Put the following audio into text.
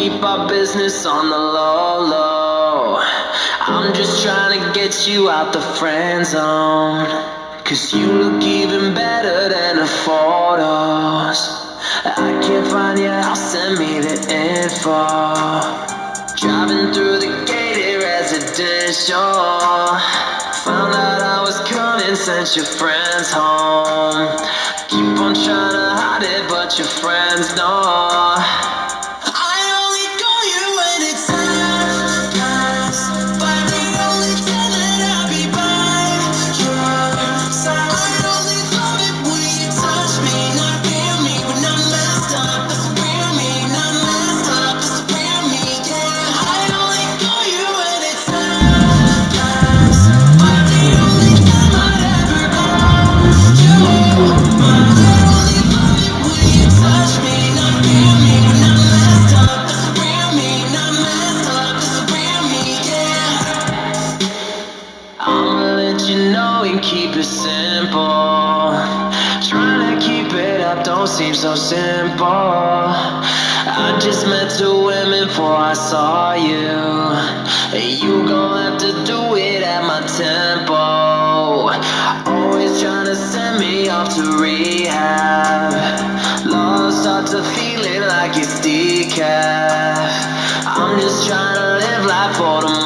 keep our business on the low, low. I'm just trying to get you out the friend zone. Cause you look even better than the photos. I can't find your house, send me the info. Driving through the gated residential. Found out I was coming, sent your friends home. Keep on trying to hide it, but your friends know. I only call you when it's time, but the only time that I'll be by your side. I only love it when you touch me, not feel me when I'm messed up. That's the real me, not messed up. That's the real me, yeah. I only call you when it's time, but the only time I'd ever call you mine. I only love it when you touch me, not feel me when I'm messed up. That's the real me, not messed up. That's the real me, yeah. I'ma let you know and keep it simple. Trying to keep it up don't seem so simple. I just met 2 women before I saw you. And you gon' have to do it at my tempo. Always trying to send me off to rehab. Love starts to feel it like it's decaf. I'm just trying to live life for the